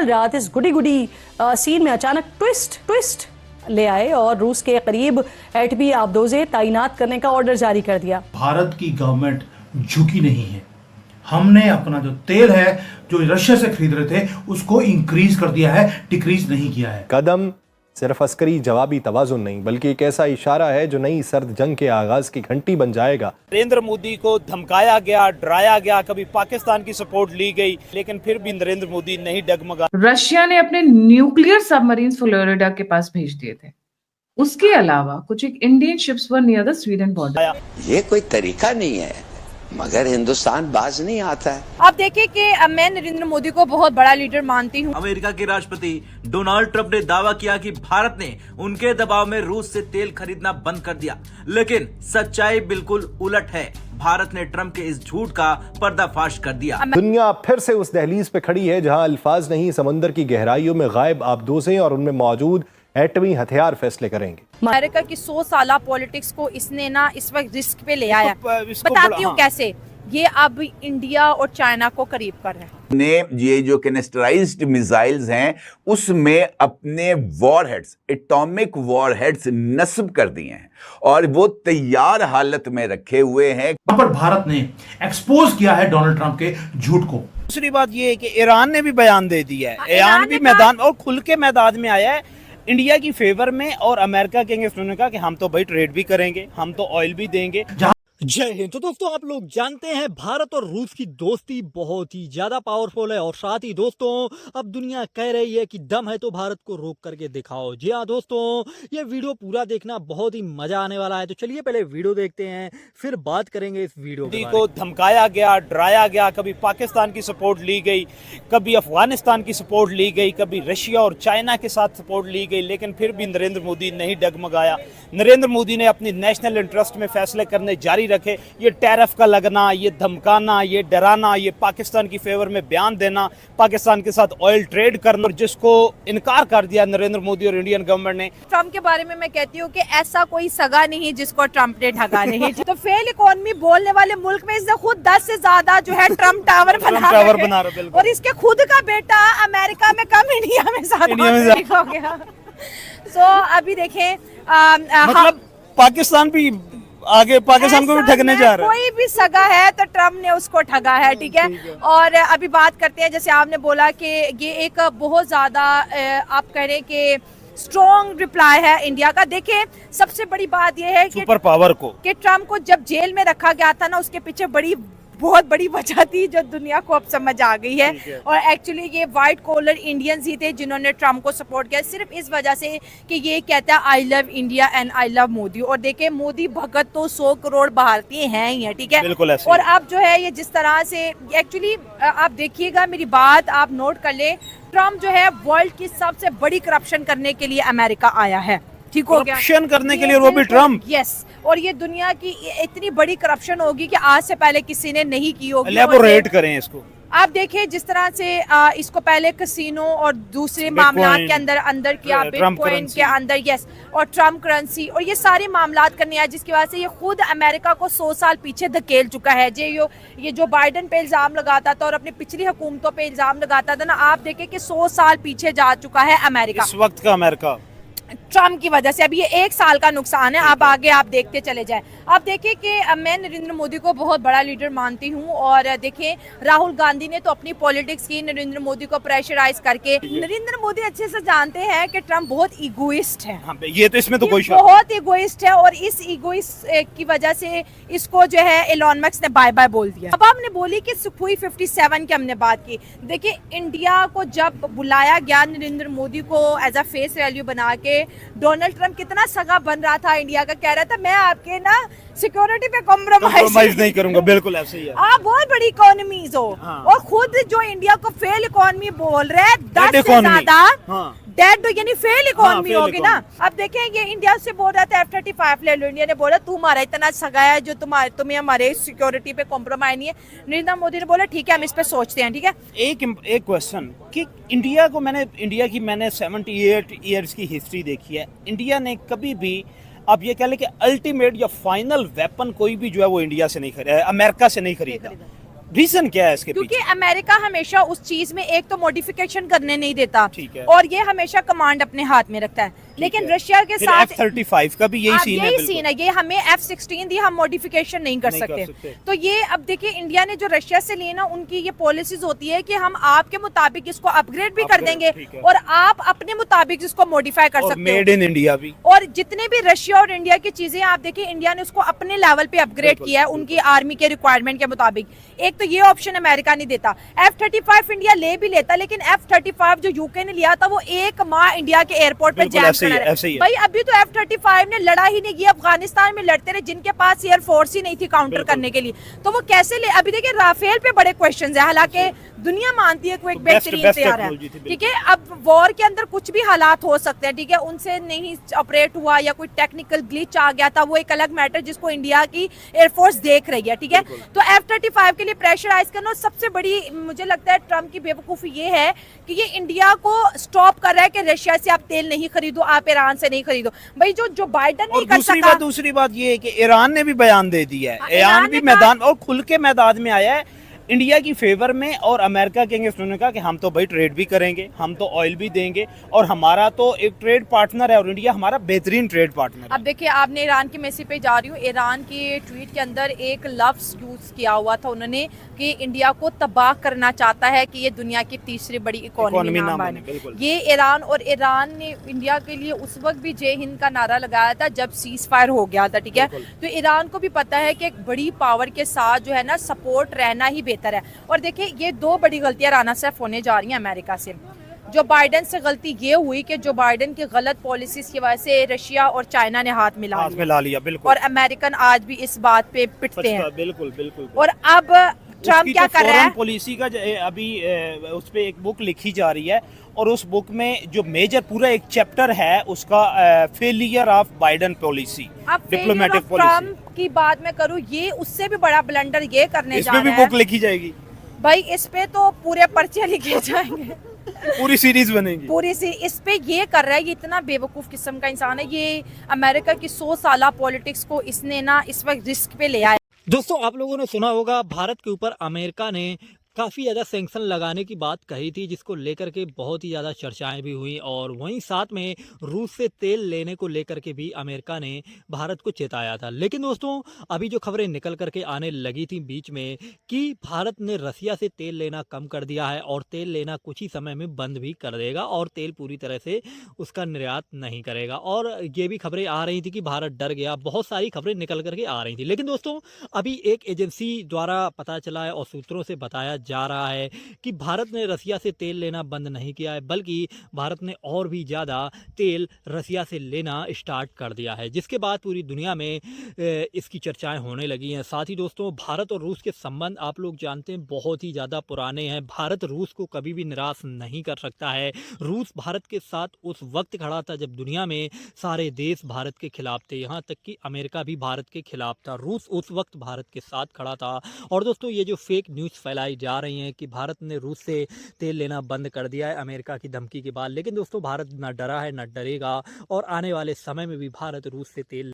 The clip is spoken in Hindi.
कल रात इस गुडी गुडी सीन में अचानक ट्विस्ट ले आए और रूस के करीब एटमी आबदोजे तैनात करने का ऑर्डर जारी कर दिया। भारत की गवर्नमेंट झुकी नहीं है। हमने अपना जो तेल है जो रशिया से खरीद रहे थे उसको इंक्रीज कर दिया है, डिक्रीज नहीं किया है। कदम सिर्फ अस्करी जवाबी तवाजुन नहीं बल्कि एक ऐसा इशारा है जो नई सर्द जंग के आगाज की घंटी बन जाएगा। नरेंद्र मोदी को धमकाया गया, डराया गया, कभी पाकिस्तान की सपोर्ट ली गई, लेकिन फिर भी नरेंद्र मोदी नहीं डगमगा। रशिया ने अपने न्यूक्लियर सबमरीन्स फ्लोरिडा के पास भेज दिए थे। उसके अलावा कुछ एक Indian ships were near the Sweden border. ये कोई तरीका नहीं है, मगर हिंदुस्तान बाज नहीं आता है। आप देखिए कि मैं नरेंद्र मोदी को बहुत बड़ा लीडर मानती हूँ। अमेरिका के राष्ट्रपति डोनाल्ड ट्रंप ने दावा किया कि भारत ने उनके दबाव में रूस से तेल खरीदना बंद कर दिया, लेकिन सच्चाई बिल्कुल उलट है। भारत ने ट्रंप के इस झूठ का पर्दाफाश कर दिया। दुनिया फिर से उस दहलीज पे खड़ी है जहां अल्फाज नहीं समंदर की गहराइयों में गायब आबदोजें और उनमें मौजूद एटमी हथियार फैसले करेंगे। अमेरिका की 100 साल पॉलिटिक्स को इसने ना इस वक्त रिस्क पे ले आया। बताती हूँ कैसे ये अब इंडिया और चाइना को करीब कर रहे हैं। ने ये जो कैनिस्टराइज्ड मिसाइल्स हैं उसमें अपने वॉरहेड्स, एटॉमिक वॉरहेड्स नस्ब कर दिए हैं और वो तैयार हालत में रखे हुए हैं। यहाँ पर भारत ने एक्सपोज किया है डोनाल्ड ट्रंप के झूठ को। दूसरी बात ये है कि ईरान ने भी बयान दे दिया है। ईरान भी मैदान और खुल के मैदान में आया है इंडिया की फेवर में और अमेरिका के अगेंस्ट। उन्होंने कहा कि हम तो भाई ट्रेड भी करेंगे, हम तो ऑयल भी देंगे। जय हिंद। तो दोस्तों आप लोग जानते हैं भारत और रूस की दोस्ती बहुत ही ज्यादा पावरफुल है और साथ ही दोस्तों अब दुनिया कह रही है कि दम है तो भारत को रोक करके दिखाओ। जी हाँ दोस्तों, ये वीडियो पूरा देखना, बहुत ही मजा आने वाला है। तो चलिए पहले वीडियो देखते हैं, फिर बात करेंगे इस वीडियो मोदी को धमकाया गया, डराया गया, कभी पाकिस्तान की सपोर्ट ली गई, कभी अफगानिस्तान की सपोर्ट ली गई, कभी रशिया और चाइना के साथ सपोर्ट ली गई, लेकिन फिर भी नरेंद्र मोदी नहीं डगमगाया। नरेंद्र मोदी ने अपनी नेशनल इंटरेस्ट में फैसले करने जारी रखे। ये टैरिफ का लगना, ये धमकाना, ये डराना, ये पाकिस्तान की फेवर में बयान देना, पाकिस्तान के साथ ऑयल ट्रेड करना, जिसको इनकार कर दिया नरेंद्र मोदी और इंडियन गवर्नमेंट ने। ट्रम्प के बारे में मैं कहती हूँ कि ऐसा कोई सगा नहीं जिसको ट्रम्प ने ढका नहीं। तो फेल इकोनॉमी बोलने वाले मुल्क में इसने खुद 10 से ज्यादा जो है ट्रम्प टावर बना रहा, और इसके खुद का बेटा अमेरिका में कम, इंडिया में ज्यादा हो गया। सो अभी देखें मतलब पाकिस्तान भी आगे पाकिस्तान को भी ठगने जा रहा है। कोई भी सगा है तो ट्रम्प ने उसको ठगा है, ठीक है। और अभी बात करते हैं, जैसे आपने बोला कि ये एक बहुत ज्यादा आप कह रहे हैं कि स्ट्रॉन्ग रिप्लाई है इंडिया का। देखिए सबसे बड़ी बात यह है कि सुपर पावर को कि ट्रम्प को जब जेल में रखा गया था ना, उसके पीछे बहुत बड़ी वजह थी जो दुनिया को अब समझ आ गई है। और एक्चुअली ये व्हाइट कॉलर इंडियंस ही थे जिन्होंने ट्रम्प को सपोर्ट किया, सिर्फ इस वजह से कि ये कहता है I love India and I love Modi. और देखे मोदी भगत तो 100 करोड़ भारतीय हैं ही है, ठीक है। और अब जो है ये जिस तरह से एक्चुअली आप देखिएगा, मेरी बात आप नोट कर ले, ट्रम्प जो है वर्ल्ड की सबसे बड़ी करप्शन करने के लिए अमेरिका आया है, ठीक हो गया, करप्शन करने के लिए वो भी ट्रम्प। यस, और ये दुनिया की इतनी बड़ी करप्शन होगी कि आज से पहले किसी ने नहीं की होगी। एलैबोरेट करें इसको। आप देखिए जिस तरह से इसको पहले कैसीनो और दूसरे मामला के अंदर किया, बिटकॉइन के अंदर, यस, और ट्रम्प करेंसी और ये सारे मामला करने आए, जिसकी वजह से ये खुद अमेरिका को 100 साल पीछे धकेल चुका है। ये जो बाइडेन पे इल्जाम लगाता था और अपनी पिछली हुकूमतों पे इल्जाम लगाता था ना, आप देखें कि 100 साल पीछे जा चुका है अमेरिका इस वक्त का अमेरिका ट्रम्प की वजह से। अब ये 1 साल का नुकसान है, अब आगे आप देखते चले जाएं। आप देखिए कि मैं नरेंद्र मोदी को बहुत बड़ा लीडर मानती हूँ और देखें राहुल गांधी ने तो अपनी पॉलिटिक्स की नरेंद्र मोदी को प्रेशराइज करके। नरेंद्र मोदी अच्छे से जानते हैं कि ट्रम्प बहुत इगोइस्ट है। हाँ, ये तो इसमें तो कोई बहुत इगोइस्ट है और इस इगोइस्ट की वजह से इसको जो है एलन मस्क ने बाय बाय बोल दिया। अब हमने बोली कि सुखोई 57 की हमने बात की। देखिए इंडिया को जब बुलाया गया नरेंद्र मोदी को एज अ फेस वैल्यू बना के, डोनाल्ड ट्रम्प कितना सगा बन रहा था इंडिया का, कह रहा था मैं आपके ना सिक्योरिटी पे कॉम्प्रोमाइज नहीं करूंगा। बिल्कुल ऐसे ही है। आप बहुत बड़ी इकोनॉमीज हो। हाँ। और खुद जो इंडिया को फेल इकोनॉमी बोल रहे हैं, 10 से ज्यादा डेड यानी फेल इकोनॉमी होगी ना। अब देखें ये इंडिया से बोल रहा था F-35 ले लो, इंडिया ने बोला तुम्हारा इतना सगा है जो तुम्हें हमारे सिक्योरिटी पे कॉम्प्रोमाइज नहीं है। नरेंद्र मोदी ने बोला ठीक है हम इस पे सोचते हैं, ठीक है। एक क्वेश्चन कि इंडिया की मैंने 78 ईयर्स की हिस्ट्री देखी है। इंडिया ने कभी भी, आप ये कह लें कि अल्टीमेट या फाइनल वेपन कोई भी जो है वो इंडिया से नहीं खरीदा, अमेरिका से नहीं खरीदा। रीजन क्या है इसके क्योंकि पीछे? अमेरिका हमेशा उस चीज में एक तो मॉडिफिकेशन करने नहीं देता, ठीक है। और ये हमेशा कमांड अपने हाथ में रखता है। लेकिन रशिया के फिर साथ F-35 का भी यही सीन है, बिल्कुल। सीन है, ये हमें F-16 दी, हम मॉडिफिकेशन नहीं कर सकते। तो ये अब देखिए इंडिया ने जो रशिया से लिए ना, उनकी ये पॉलिसीज होती है कि हम आपके मुताबिक इसको अपग्रेड भी कर देंगे और आप अपने मुताबिक इसको मॉडिफाई कर सकते हो। मेड इन इंडिया भी। और जितने भी रशिया और इंडिया की चीजें आप देखिए, इंडिया ने उसको अपने लेवल पे अपग्रेड किया है उनकी आर्मी के रिक्वायरमेंट के मुताबिक। एक तो ये ऑप्शन अमेरिका नहीं देता। F-35 इंडिया ले भी लेता, लेकिन F-35 जो यूके ने लिया था वो एक माह इंडिया के एयरपोर्ट पे जैम करा है। भाई अभी तो F-35 ने लड़ा ही नहीं किया, अफगानिस्तान में लड़ते रहे, जिनके पास एयर फोर्स ही नहीं थी काउंटर करने के लिए, तो वो कैसे ले। अभी देखिए राफेल पे बड़े क्वेश्चंस है, हालांकि दुनिया मानती है कि वो एक बेहतरीन तैयार है, ठीक है। अब वॉर के अंदर कुछ भी हालात हो सकते हैं, ठीक है, उनसे नहीं ऑपरेट हुआ या कोई टेक्निकल ग्लिच आ गया था, वो एक अलग मैटर जिसको इंडिया की एयरफोर्स देख रही है, ठीक है। तो F-35 के लिए प्रेशराइज करना, सबसे बड़ी मुझे लगता है ट्रम्प की बेवकूफी ये है कि ये इंडिया को स्टॉप कर रहा है कि रशिया से आप तेल नहीं खरीदो, आप ईरान से नहीं खरीदो। भाई जो बाइडन नहीं कर सका। दूसरी बात ये है कि ईरान ने भी बयान दे दिया है, ईरान भी मैदान और खुल के मैदान में आया है इंडिया की फेवर में, और अमेरिका के अगेंस्ट उन्होंने कहा कि हम तो भाई ट्रेड भी करेंगे, हम तो ऑयल भी देंगे, और हमारा तो एक ट्रेड पार्टनर है और इंडिया हमारा बेहतरीन ट्रेड पार्टनर है। अब देखिए, आपने ईरान की मैसेज पे जा रही हूँ, ईरान की ट्वीट के अंदर एक लफ्ज यूज किया हुआ था उन्होंने कि इंडिया को तबाह करना चाहता है कि ये दुनिया की तीसरी बड़ी इकोनॉमी ना बने। ये ईरान, और ईरान ने इंडिया के लिए उस वक्त भी जय हिंद का नारा लगाया था जब सीज फायर हो गया था, ठीक है। तो ईरान को भी पता है कि एक बड़ी पावर के साथ जो है ना सपोर्ट रहना ही बेहतर है। और देखिए ये दो बड़ी गलतियां राना साहब होने जा रही हैं अमेरिका से। जो बाइडेन से गलती ये हुई कि जो बाइडेन की गलत पॉलिसीज की वजह से रशिया और चाइना ने हाथ मिला लिया, बिल्कुल। और अमेरिकन आज भी इस बात पे पिटते हैं, बिल्कुल। और अब ट्रम्प क्या कर रहा है, पॉलिसी का अभी उस पे एक बुक लिखी जा रही है, और उस बुक में जो मेजर पूरा एक चैप्टर है उसका failure of Biden policy, diplomatic policy. Trump की बात मैं करूँ, ये उससे भी बड़ा ब्लंडर ये करने जा रहा है। इस पे भी बुक लिखी जाएगी भाई, इस पे तो पूरे पर्चे लिखे जाएंगे, पूरी सीरीज बनेगी इस पे ये कर रहा है। ये इतना बेवकूफ किस्म का इंसान है, ये अमेरिका की 100 साल पॉलिटिक्स को इसने ना इस वक्त रिस्क पे ले आया। दोस्तों, आप लोगों ने सुना होगा भारत के ऊपर अमेरिका ने काफ़ी ज़्यादा सैंक्शन लगाने की बात कही थी, जिसको लेकर के बहुत ही ज़्यादा चर्चाएं भी हुई, और वहीं साथ में रूस से तेल लेने को लेकर के भी अमेरिका ने भारत को चेताया था। लेकिन दोस्तों, अभी जो खबरें निकल करके आने लगी थी बीच में कि भारत ने रसिया से तेल लेना कम कर दिया है और तेल लेना कुछ ही समय में बंद भी कर देगा, और तेल पूरी तरह से उसका निर्यात नहीं करेगा, और ये भी खबरें आ रही थी कि भारत डर गया। बहुत सारी खबरें निकल करके आ रही थी। लेकिन दोस्तों, अभी एक एजेंसी द्वारा पता चला है और सूत्रों से बताया जा रहा है कि भारत ने रसिया से तेल लेना बंद नहीं किया है, बल्कि भारत ने और भी ज़्यादा तेल रसिया से लेना स्टार्ट कर दिया है, जिसके बाद पूरी दुनिया में इसकी चर्चाएं होने लगी हैं। साथ ही दोस्तों, भारत और रूस के संबंध आप लोग जानते हैं बहुत ही ज़्यादा पुराने हैं। भारत रूस को कभी भी निराश नहीं कर सकता है। रूस भारत के साथ उस वक्त खड़ा था जब दुनिया में सारे देश भारत के खिलाफ थे, यहाँ तक कि अमेरिका भी भारत के खिलाफ था। रूस उस वक्त भारत के साथ खड़ा था। और दोस्तों, ये जो फेक न्यूज़ फैलाई जा रही हैं कि भारत ने रूस से तेल लेना बंद कर दिया है अमेरिका की धमकी के बाद, लेकिन दोस्तों, भारत ना डरा है ना डरेगा, और आने वाले समय में भी भारत रूस से तेल